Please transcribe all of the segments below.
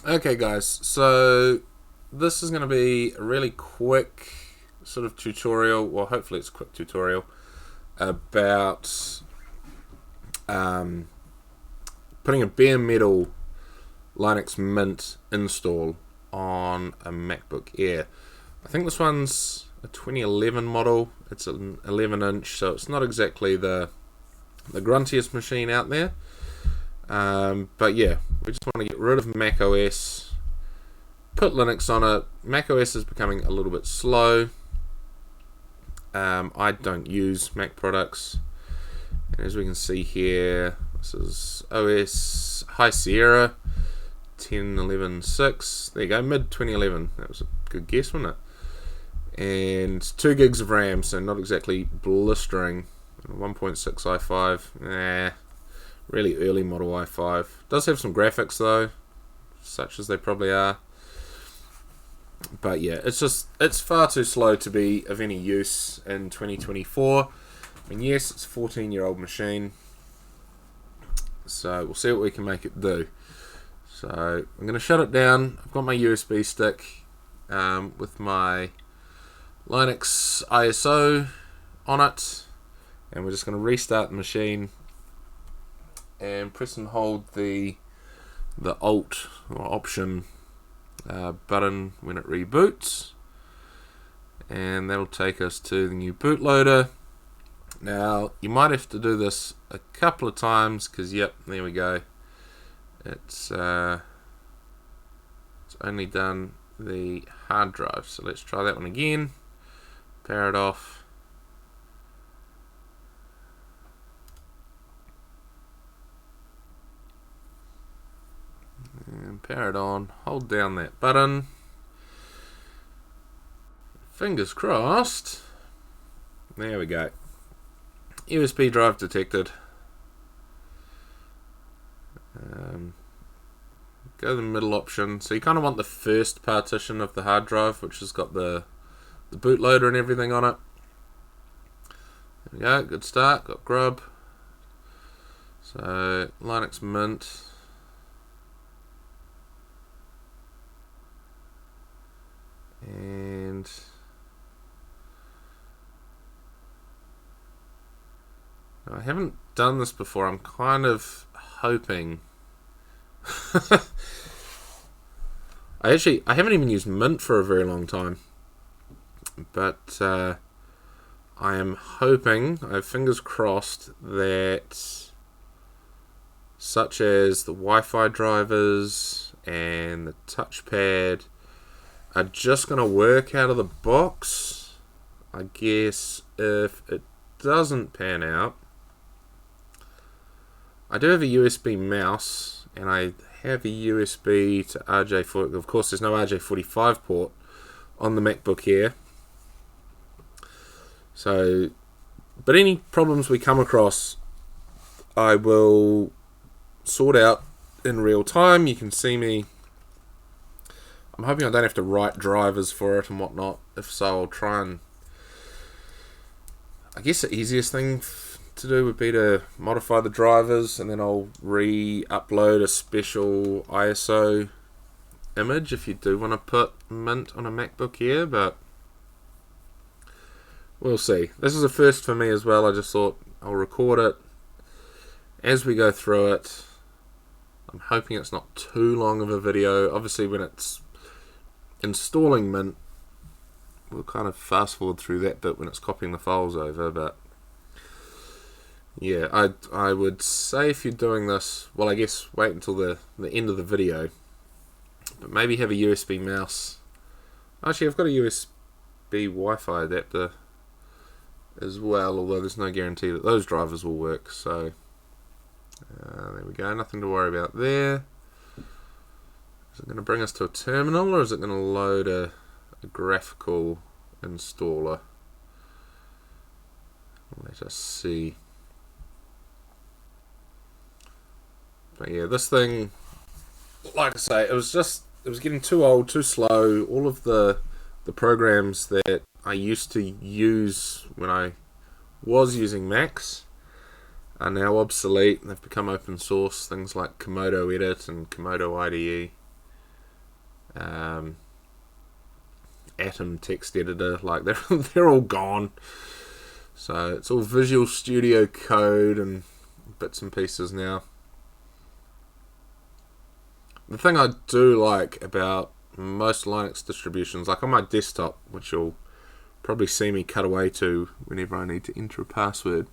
Okay guys, so this is going to be a really quick sort of tutorial, well hopefully it's a quick tutorial about putting a bare metal Linux Mint install on a MacBook Air. I think this one's a 2011 model, it's an 11 inch, so it's not exactly the gruntiest machine out there. But yeah, we just want to get rid of Mac OS, put Linux on it. Mac OS is becoming a little bit slow. I don't use Mac products. And as we can see here, this is OS High Sierra 10.11.6. There you go, mid 2011. That was a good guess, wasn't it? And 2 gigs of RAM, so not exactly blistering. 1.6 i5. Really early model i5. Does have some graphics though, such as they probably are. But yeah, it's far too slow to be of any use in 2024. I mean, yes, it's a 14-year-old machine, so we'll see what we can make it do. So I'm going to shut it down. I've got my USB stick with my Linux ISO on it, and we're just going to restart the machine and press and hold the Alt or Option button when it reboots, and that'll take us to the new bootloader. Now you might have to do this a couple of times because yep, there we go, it's only done the hard drive, so let's try that one again. Power it off. And power it on, hold down that button, fingers crossed. There we go, USB drive detected. Go to the middle option, so you kind of want the first partition of the hard drive, which has got the bootloader and everything on it. There we go, good start, got grub. So Linux Mint. And I haven't done this before. I'm kind of hoping I haven't even used Mint for a very long time, but I am hoping, I have fingers crossed, that such as the Wi-Fi drivers and the touchpad are just going to work out of the box. I guess if it doesn't pan out, I do have a USB mouse and I have a USB to RJ40. Of course, there's no RJ45 port on the MacBook Air. So, but any problems we come across, I will sort out in real time. You can see me. I'm hoping I don't have to write drivers for it and whatnot. If so, I'll try and... I guess the easiest thing to do would be to modify the drivers, and then I'll re-upload a special ISO image if you do want to put Mint on a MacBook Air, but we'll see. This is a first for me as well. I just thought I'll record it as we go through it. I'm hoping it's not too long of a video. Obviously, when it's installing Mint, we'll kind of fast forward through that bit when it's copying the files over, but yeah, I would say if you're doing this, well, I guess wait until the end of the video, but maybe have a USB mouse. Actually, I've got a USB Wi-Fi adapter as well, although there's no guarantee that those drivers will work, so there we go, nothing to worry about there. Is it going to bring us to a terminal, or is it going to load a graphical installer? Let us see. But yeah, this thing, like I say, it was getting too old, too slow. All of the programs that I used to use when I was using Macs are now obsolete. They've become open source, things like Komodo Edit and Komodo IDE. Atom text editor, like they're all gone. So it's all Visual Studio Code and bits and pieces now. The thing I do like about most Linux distributions, like on my desktop, which you'll probably see me cut away to whenever I need to enter a password,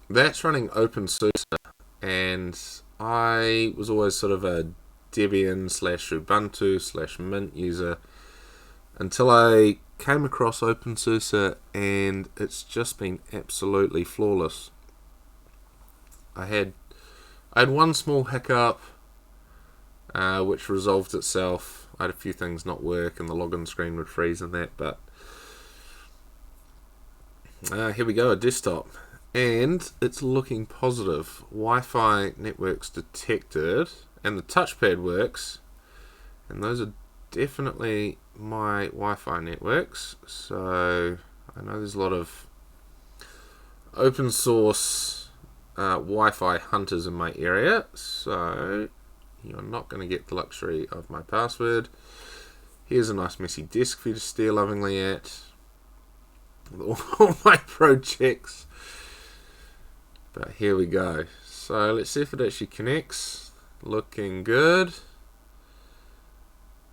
that's running OpenSUSE, and I was always sort of a Debian / Ubuntu / Mint user until I came across OpenSUSE, and it's just been absolutely flawless. I had one small hiccup, which resolved itself. I had a few things not work, and the login screen would freeze and that, but here we go, a desktop. And it's looking positive. Wi-Fi networks detected, and the touchpad works, and those are definitely my Wi-Fi networks. So I know there's a lot of open source Wi-Fi hunters in my area, so you're not going to get the luxury of my password. Here's a nice messy disk for you to stare lovingly at with all my projects. But here we go. So let's see if it actually connects. Looking good.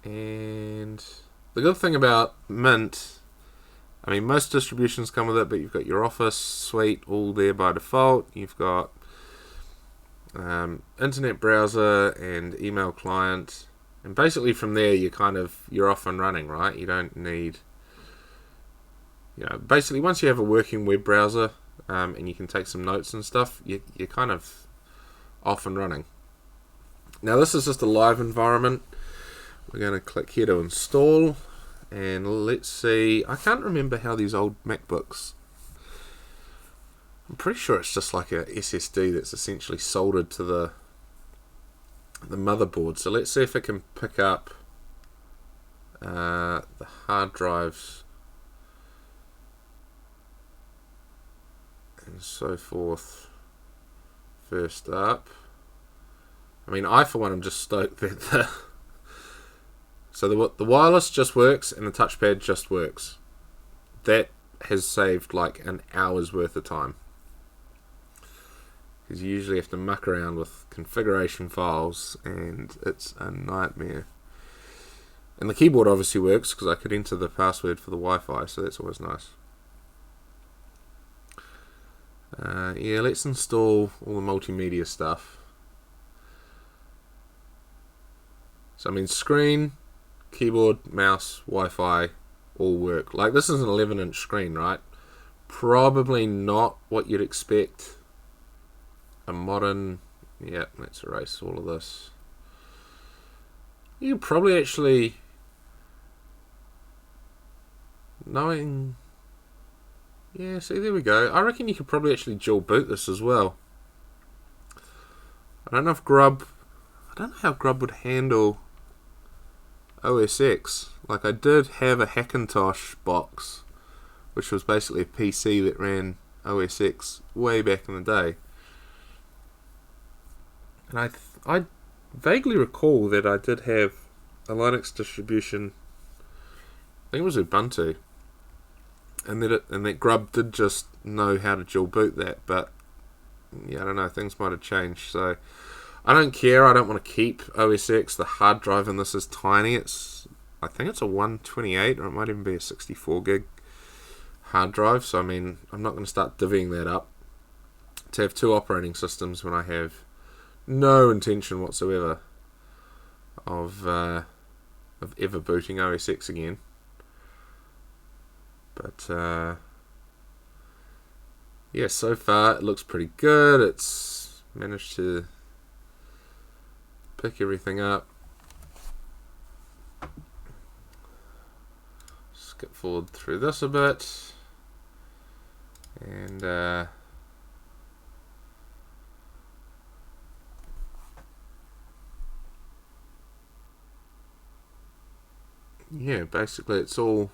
And the good thing about Mint, I mean, most distributions come with it, but you've got your Office suite all there by default. You've got internet browser and email client, and basically from there you're off and running, right? You don't need, basically once you have a working web browser, and you can take some notes and stuff, you're kind of off and running. Now this is just a live environment. We're going to click here to install, and let's see. I can't remember how these old MacBooks, I'm pretty sure it's just like a SSD that's essentially soldered to the motherboard. So let's see if it can pick up the hard drives and so forth. First up, I mean, I for one am just stoked that the wireless just works and the touchpad just works. That has saved like an hour's worth of time, because you usually have to muck around with configuration files and it's a nightmare. And the keyboard obviously works because I could enter the password for the Wi-Fi, so that's always nice. Yeah, let's install all the multimedia stuff. So I mean, screen, keyboard, mouse, Wi-Fi all work. Like, this is an 11-inch screen, right? Probably not what you'd expect a modern... Yeah, let's erase all of this. You could probably actually... Knowing... Yeah, see, there we go. I reckon you could probably actually dual boot this as well. I don't know how Grub would handle OS X. Like, I did have a Hackintosh box, which was basically a PC that ran OS X way back in the day. And I vaguely recall that I did have a Linux distribution, I think it was Ubuntu, and that Grub did just know how to dual boot that, but yeah, I don't know, things might have changed, so I don't care. I don't want to keep OS X. The hard drive in this is tiny. I think it's a 128, or it might even be a 64 gig hard drive, so I mean, I'm not going to start divvying that up to have two operating systems when I have no intention whatsoever of ever booting OS X again. But yeah, so far it looks pretty good. It's managed to pick everything up. Skip forward through this a bit, and yeah, basically it's all...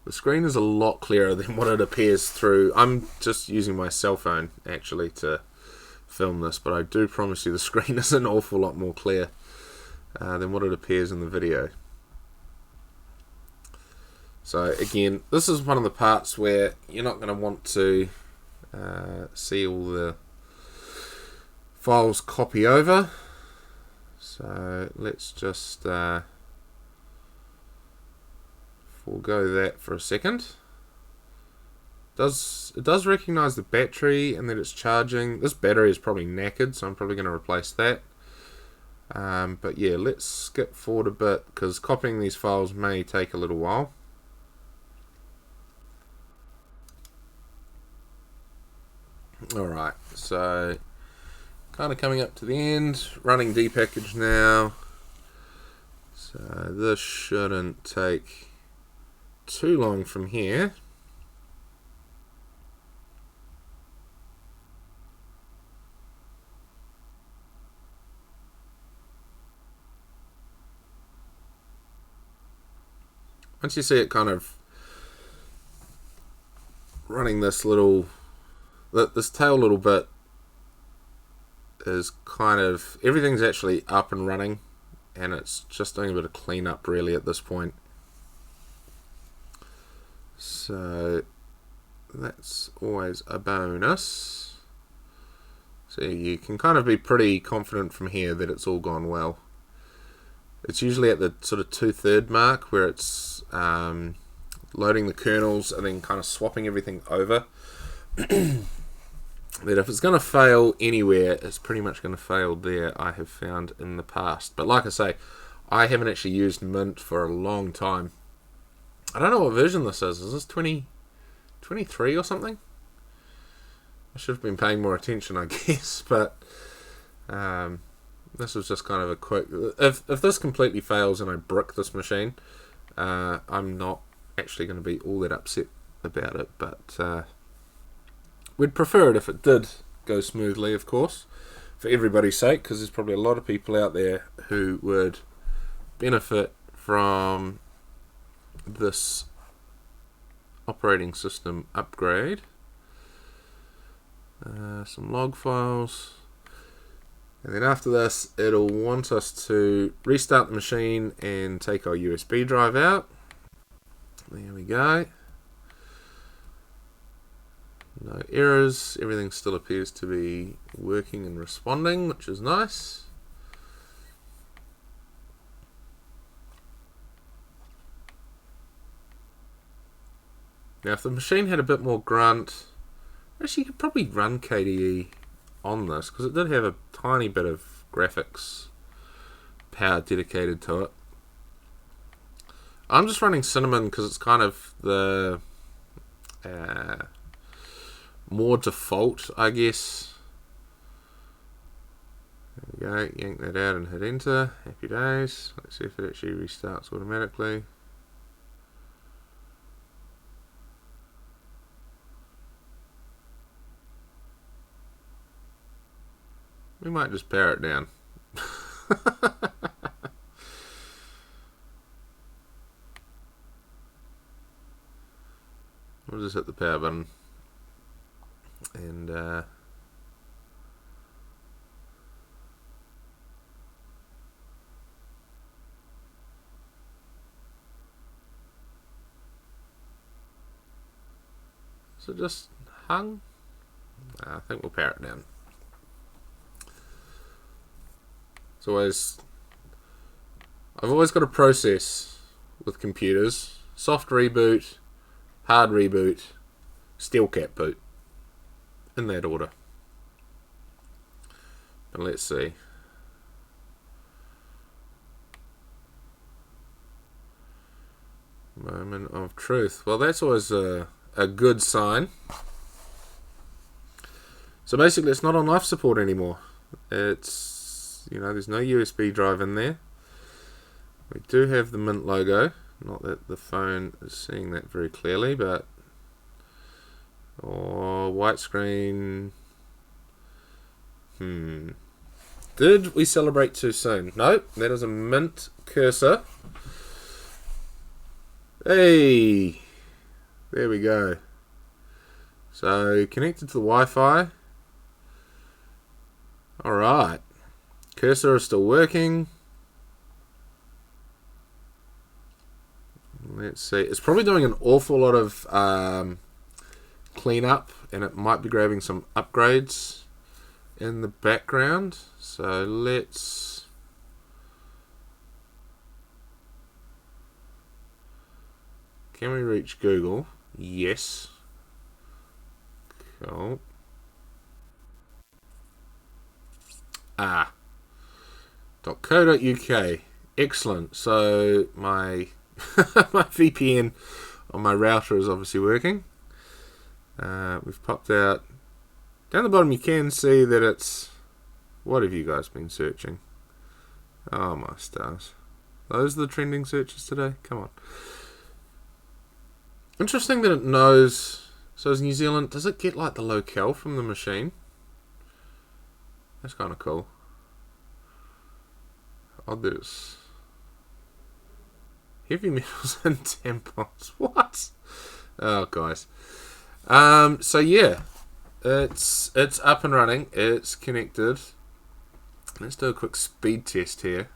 The screen is a lot clearer than what it appears through... I'm just using my cell phone actually to film this, but I do promise you the screen is an awful lot more clear than what it appears in the video. So again, this is one of the parts where you're not going to want to see all the files copy over. So let's just forego that for a second. It does recognize the battery and that it's charging. This battery is probably knackered, so I'm probably going to replace that. But yeah, let's skip forward a bit because copying these files may take a little while. Alright, so kind of coming up to the end, running depackage now. So this shouldn't take too long from here. Once you see it kind of running this tail little bit is kind of, everything's actually up and running, and it's just doing a bit of cleanup really at this point. So that's always a bonus. So you can kind of be pretty confident from here that it's all gone well. It's usually at the sort of 2/3 mark where it's loading the kernels and then kind of swapping everything over. That if it's going to fail anywhere, it's pretty much going to fail there, I have found in the past. But like I say, I haven't actually used Mint for a long time. I don't know what version this is. Is this 2023 or something? I should have been paying more attention, I guess. But this was just kind of a quick... If this completely fails and I brick this machine, I'm not actually going to be all that upset about it. But we'd prefer it if it did go smoothly, of course, for everybody's sake, because there's probably a lot of people out there who would benefit from this operating system upgrade. Some log files. And then after this, it'll want us to restart the machine and take our USB drive out. There we go. No errors. Everything still appears to be working and responding, which is nice. Now, if the machine had a bit more grunt, actually you could probably run KDE on this, because it did have a tiny bit of graphics power dedicated to it. I'm just running Cinnamon because it's kind of the more default, I guess. There we go, yank that out and hit enter. Happy days. Let's see if it actually restarts automatically. We might just power it down. We'll just hit the power button. And so just hung? I think we'll power it down. I've always got a process with computers: soft reboot, hard reboot, steel cap boot, in that order. But let's see. Moment of truth. Well, that's always a good sign. So basically, it's not on life support anymore. It's, there's no USB drive in there. We do have the Mint logo. Not that the phone is seeing that very clearly, but white screen. Did we celebrate too soon? Nope, that is a Mint cursor. Hey, there we go. So connected to the Wi-Fi. Alright. Cursor is still working. Let's see. It's probably doing an awful lot of cleanup, and it might be grabbing some upgrades in the background. So let's... Can we reach Google? Yes. Cool. .co.uk. Excellent. So my my VPN on my router is obviously working. We've popped out. Down the bottom you can see that it's... What have you guys been searching? Oh my stars. Those are the trending searches today? Come on. Interesting that it knows... So is New Zealand... Does it get like the locale from the machine? That's kind of cool. Others. Heavy metals and tampons. What? Oh, guys. So yeah, it's up and running. It's connected. Let's do a quick speed test here.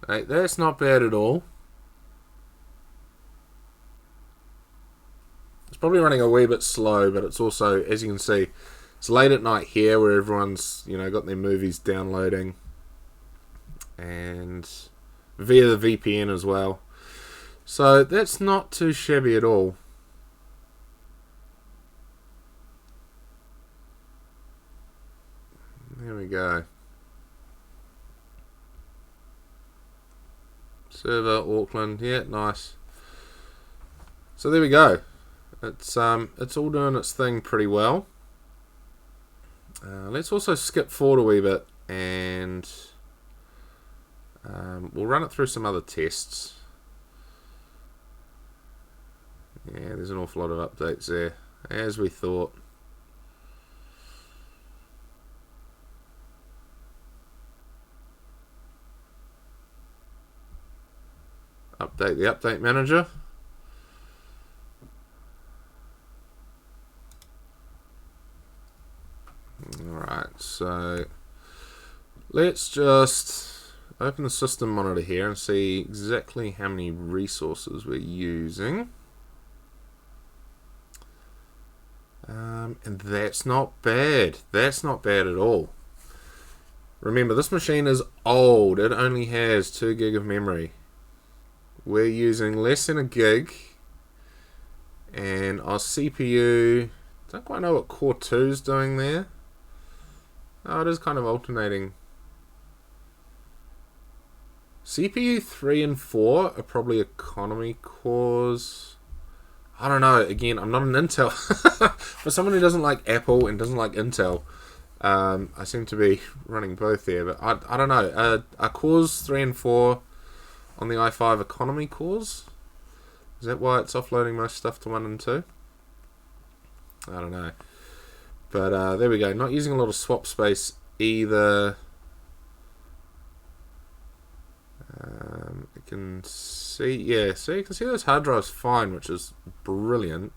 Hey, that's not bad at all. It's probably running a wee bit slow, but it's also, as you can see, it's late at night here where everyone's, got their movies downloading, and via the VPN as well. So that's not too shabby at all. There we go. Server Auckland, yeah, nice. So there we go. It's all doing its thing pretty well. Let's also skip forward a wee bit, and we'll run it through some other tests. Yeah, there's an awful lot of updates there, as we thought. Update the update manager. Alright, so let's just open the system monitor here and see exactly how many resources we're using. And that's not bad. That's not bad at all. Remember, this machine is old. It only has 2 gig of memory. We're using less than a gig. And our CPU, don't quite know what Core 2 is doing there. Oh, it is kind of alternating. CPU 3 and 4 are probably economy cores. I don't know. Again, I'm not an Intel. For someone who doesn't like Apple and doesn't like Intel, I seem to be running both there. But I don't know. Are cores 3 and 4 on the i5 economy cores? Is that why it's offloading most stuff to 1 and 2? I don't know. But there we go. Not using a lot of swap space either. You can see, yeah, so you can see those hard drives fine, which is brilliant.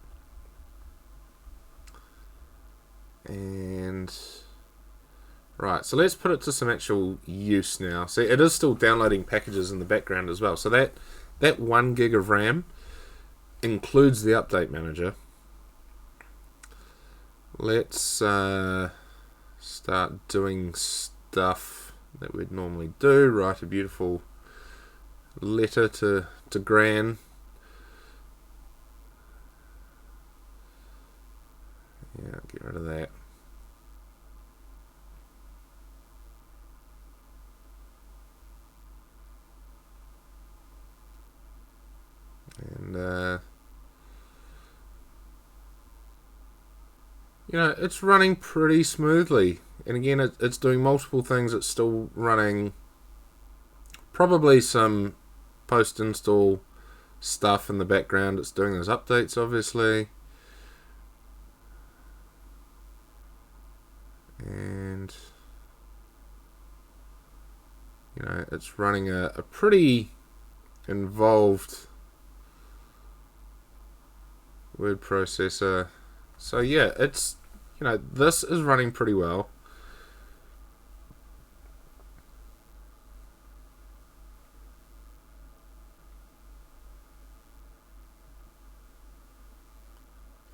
And right, so let's put it to some actual use now. See, it is still downloading packages in the background as well. So that 1 gig of RAM includes the update manager. Let's start doing stuff that we'd normally do. Write a beautiful letter to Gran. Yeah, get rid of that. And it's running pretty smoothly. And again, it's doing multiple things. It's still running probably some post-install stuff in the background. It's doing those updates, obviously. And it's running a pretty involved word processor. So yeah, it's, this is running pretty well.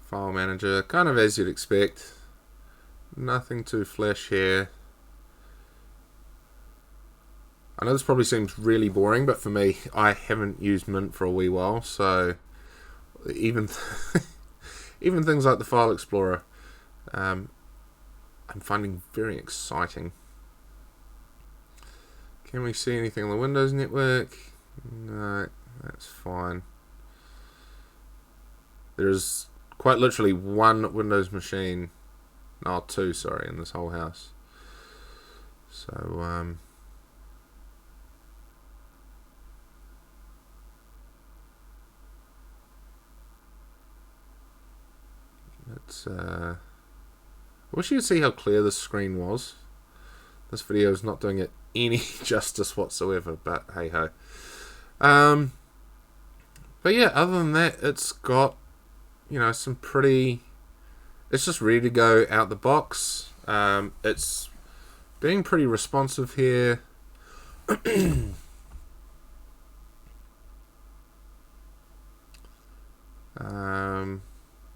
File manager, kind of as you'd expect. Nothing too flash here. I know this probably seems really boring, but for me, I haven't used Mint for a wee while, so even even things like the File Explorer, I'm finding very exciting. Can we see anything on the Windows network? No, that's fine. There's quite literally one Windows machine, no, two, sorry, in this whole house. So, I wish you could see how clear this screen was. This video is not doing it any justice whatsoever, but hey ho. But yeah, other than that, it's got, some pretty. It's just ready to go out the box. It's being pretty responsive here.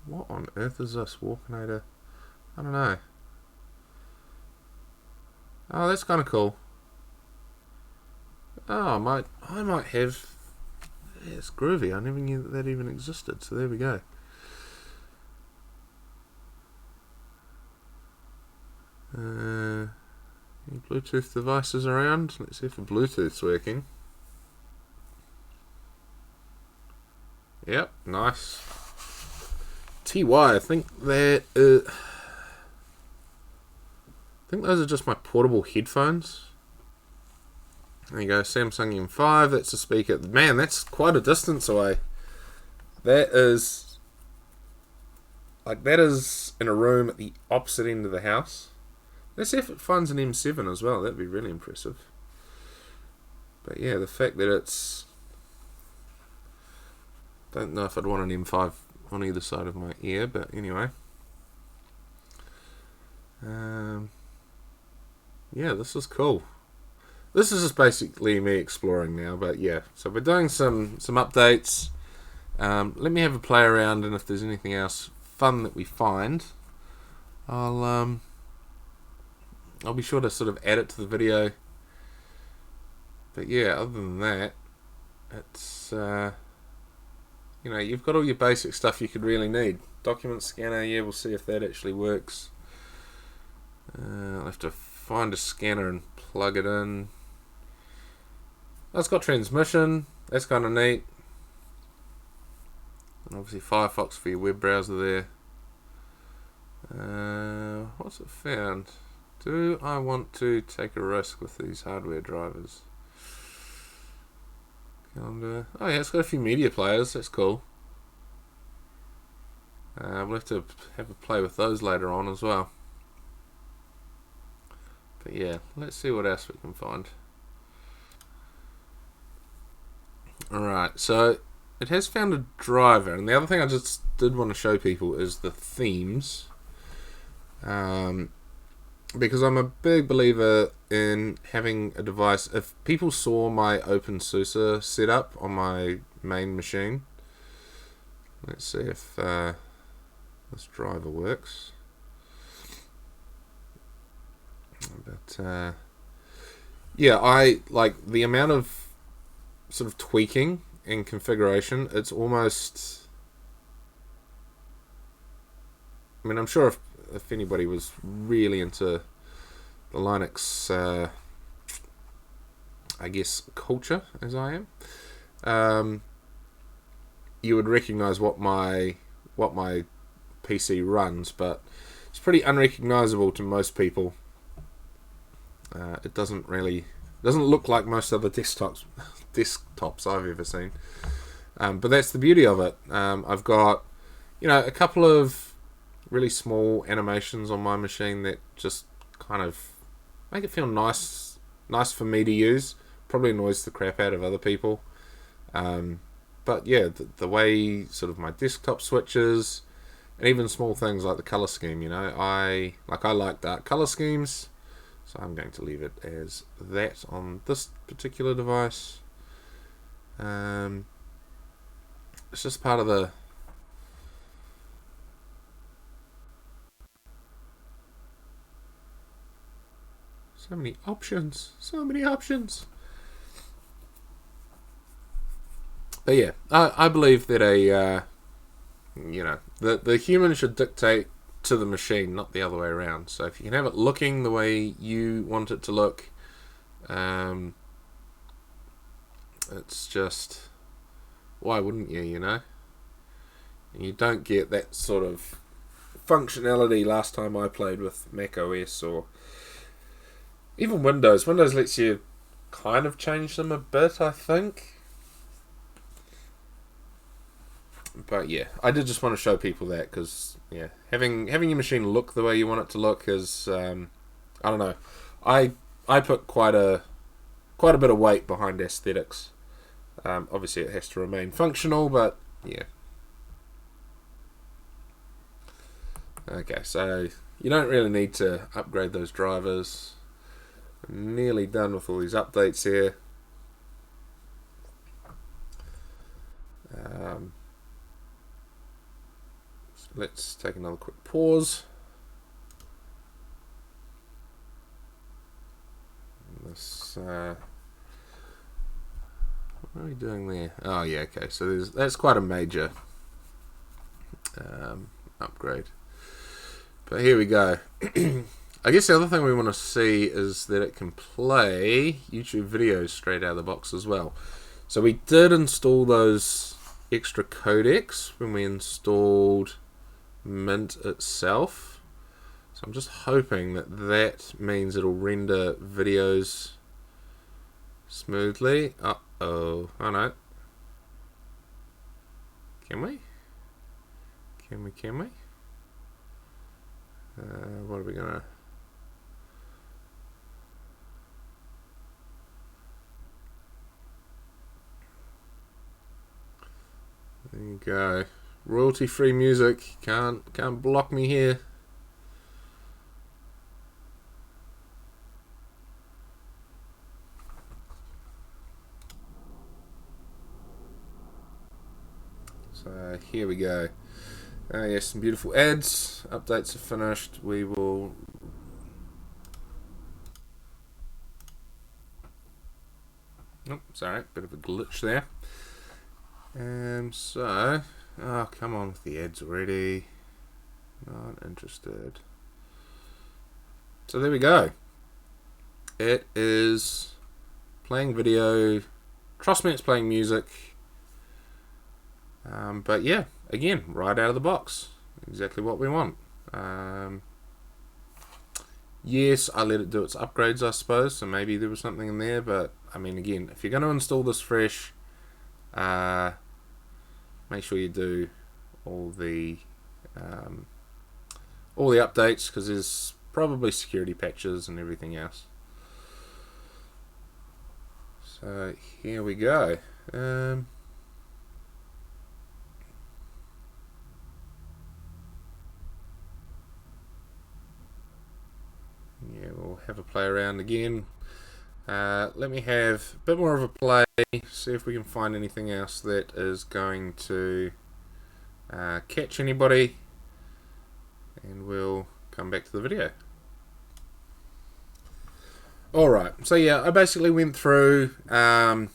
What on earth is this? Walkinator? I don't know. Oh, that's kind of cool. Oh, I might have. Yeah, it's groovy. I never knew that even existed. So there we go. Any Bluetooth devices around? Let's see if the Bluetooth's working. Yep, nice. TY, I think that I think those are just my portable headphones. There you go, Samsung M5. That's a speaker. Man, that's quite a distance away. That is in a room at the opposite end of the house. Let's see if it finds an M7 as well. That'd be really impressive. But yeah, the fact that it's... Don't know if I'd want an M5 on either side of my ear, but anyway. Yeah, this is cool. This is just basically me exploring now, but yeah. So we're doing some updates. Let me have a play around, and if there's anything else fun that we find, I'll be sure to sort of add it to the video. But yeah, other than that, it's you've got all your basic stuff you could really need. Document scanner, yeah, we'll see if that actually works. I'll have to find a scanner and plug it in. Oh, it's got transmission, that's kind of neat. And obviously Firefox for your web browser there. What's it found? Do I want to take a risk with these hardware drivers? Calendar. Oh yeah, it's got a few media players, that's cool. We'll have to have a play with those later on as well. But yeah, let's see what else we can find. Alright, so it has found a driver, and the other thing I just did want to show people is the themes. Because I'm a big believer in having a device. If people saw my OpenSUSE setup on my main machine, let's see if this driver works. But yeah, I like the amount of sort of tweaking and configuration. It's almost, I mean, I'm sure if anybody was really into the Linux, I guess, culture, as I am, you would recognize what my PC runs, but it's pretty unrecognizable to most people. It doesn't look like most other desktops I've ever seen. But that's the beauty of it. I've got, a couple of really small animations on my machine that just kind of make it feel nice for me to use. Probably annoys the crap out of other people. But yeah, the way sort of my desktop switches And even small things like the color scheme, you know, I like dark color schemes, so I'm going to leave it as that on this particular device. It's just part of the so many options. But yeah, I believe that the human should dictate to the machine, not the other way around. So if you can have it looking the way you want it to look, it's just, why wouldn't you, you know? And you don't get that sort of functionality last time I played with Mac OS or even Windows. Windows lets you kind of change them a bit, I think. But yeah, I did just want to show people that because yeah, having your machine look the way you want it to look is I don't know. I put quite a bit of weight behind aesthetics. Obviously, it has to remain functional, but yeah. Okay, so you don't really need to upgrade those drivers. I'm nearly done with all these updates here. Let's take another quick pause. What are we doing there? Oh yeah, okay. So that's quite a major upgrade. But here we go. I guess the other thing we want to see is that it can play YouTube videos straight out of the box as well. So we did install those extra codecs when we installed Mint itself, so I'm just hoping that means it'll render videos smoothly. Oh no, can we what are we gonna there you go. Royalty-free music, can't block me here. So here we go. Yes, some beautiful ads. Updates are finished. We will. Oh, sorry, bit of a glitch there. So. Oh, come on with the ads already. Not interested. So there we go. It is playing video. Trust me, it's playing music. But yeah, again, right out of the box. Exactly what we want. Yes, I let it do its upgrades, I suppose. So maybe there was something in there. But, I mean, again, if you're going to install this fresh, make sure you do all the updates, because there's probably security patches and everything else. So here we go. Yeah, we'll have a play around again. Let me have a bit more of a play, see if we can find anything else that is going to catch anybody, and we'll come back to the video. Alright, so yeah, I basically went through, I've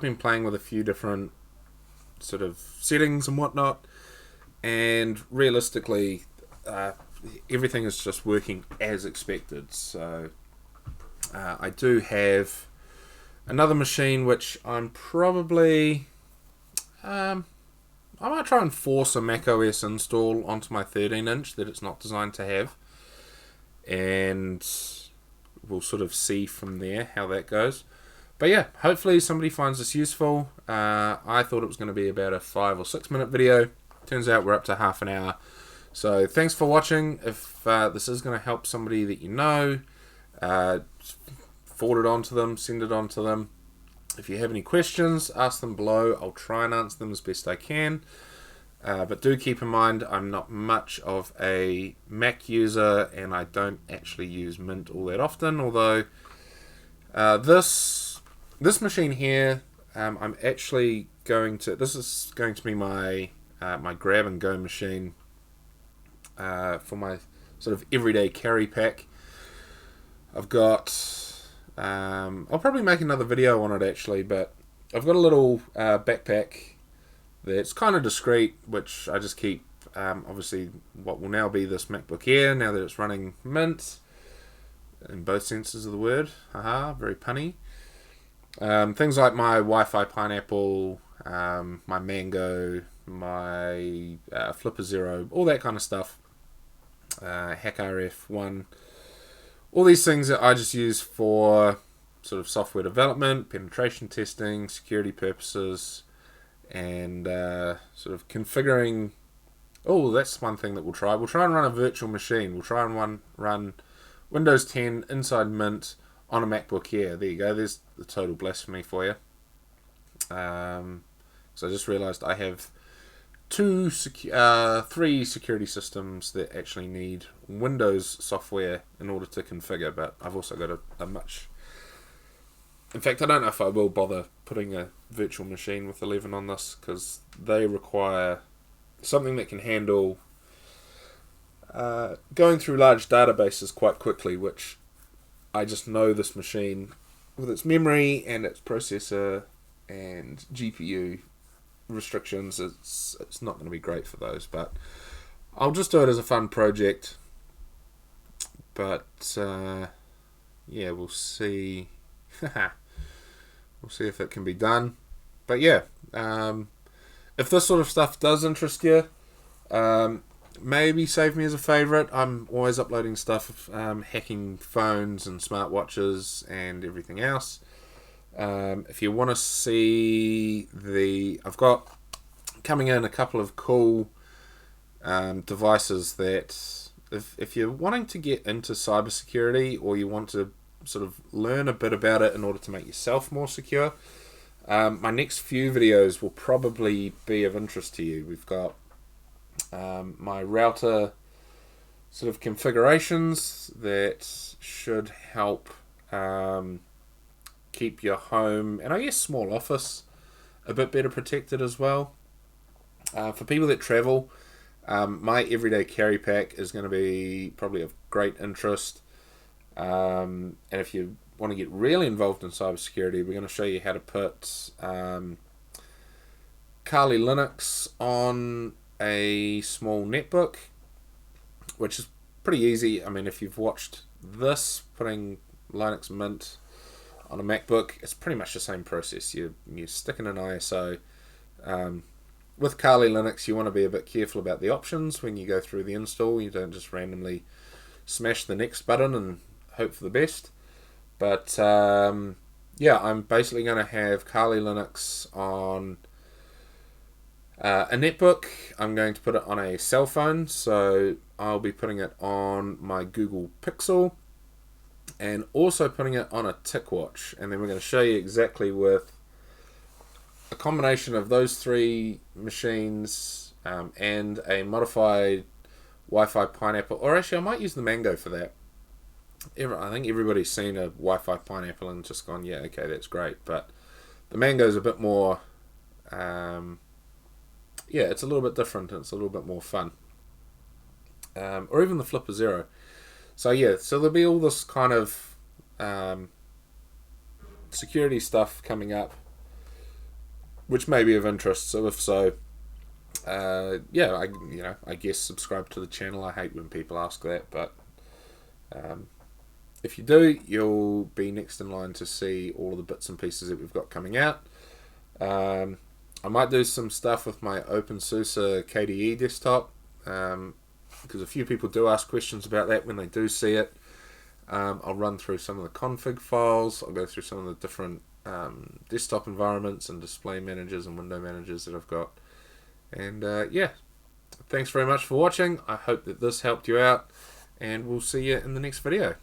been playing with a few different sort of settings and whatnot, and realistically, everything is just working as expected. So I do have another machine which I'm probably I might try and force a macOS install onto my 13-inch that it's not designed to have, and we'll sort of see from there how that goes. But yeah, hopefully somebody finds this useful. I thought it was going to be about a 5 or 6 minute video. Turns out we're up to half an hour. So thanks for watching. If this is going to help somebody that you know, forward it on to them, send it on to them. If you have any questions, ask them below. I'll try and answer them as best I can. But do keep in mind, I'm not much of a Mac user, and I don't actually use Mint all that often. Although this machine here, I'm actually going to. This is going to be my my grab and go machine for my sort of everyday carry pack. I've got. I'll probably make another video on it actually, but I've got a little backpack that's kind of discreet, which I just keep, obviously, what will now be this MacBook Air, now that it's running Mint, in both senses of the word. Haha, very punny. Things like my Wi-Fi Pineapple, my Mango, my Flipper Zero, all that kind of stuff. Hack RF1. All these things that I just use for sort of software development, penetration testing, security purposes, and sort of configuring. Oh, that's one thing that we'll try. We'll try and run a virtual machine. We'll try and run Windows 10 inside Mint on a MacBook Air. There you go. There's the total blasphemy for you. So I just realized I have three security systems that actually need Windows software in order to configure, but I've also got a much... In fact, I don't know if I will bother putting a virtual machine with 11 on this, because they require something that can handle going through large databases quite quickly, which I just know this machine, with its memory and its processor and GPU restrictions, it's not going to be great for those. But I'll just do it as a fun project. But yeah, we'll see. We'll see if it can be done. But yeah, if this sort of stuff does interest you, maybe save me as a favourite. I'm always uploading stuff, hacking phones and smartwatches and everything else. If you want to see I've got coming in a couple of cool devices that if you're wanting to get into cybersecurity, or you want to sort of learn a bit about it in order to make yourself more secure, my next few videos will probably be of interest to you. We've got my router sort of configurations that should help keep your home, and I guess small office, a bit better protected as well. For people that travel, my everyday carry pack is going to be probably of great interest. And if you want to get really involved in cybersecurity, we're going to show you how to put Kali Linux on a small netbook, which is pretty easy. I mean, if you've watched this, putting Linux Mint on a MacBook, it's pretty much the same process. You stick in an ISO. With Kali Linux, you want to be a bit careful about the options when you go through the install. You don't just randomly smash the next button and hope for the best. But yeah, I'm basically going to have Kali Linux on a netbook. I'm going to put it on a cell phone, so I'll be putting it on my Google Pixel, and also putting it on a TicWatch. And then we're going to show you exactly with a combination of those three machines and a modified Wi-Fi Pineapple, or actually I might use the Mango for that. I think everybody's seen a Wi-Fi Pineapple and just gone, yeah, okay, that's great. But the Mango's a bit more, yeah, it's a little bit different, and it's a little bit more fun. Or even the Flipper Zero. So yeah, so there'll be all this kind of security stuff coming up, which may be of interest. So if so, yeah, I guess subscribe to the channel. I hate when people ask that, but if you do, you'll be next in line to see all of the bits and pieces that we've got coming out. I might do some stuff with my OpenSUSE KDE desktop, because a few people do ask questions about that when they do see it. I'll run through some of the config files. I'll go through some of the different desktop environments and display managers and window managers that I've got. And yeah, thanks very much for watching. I hope that this helped you out, and we'll see you in the next video.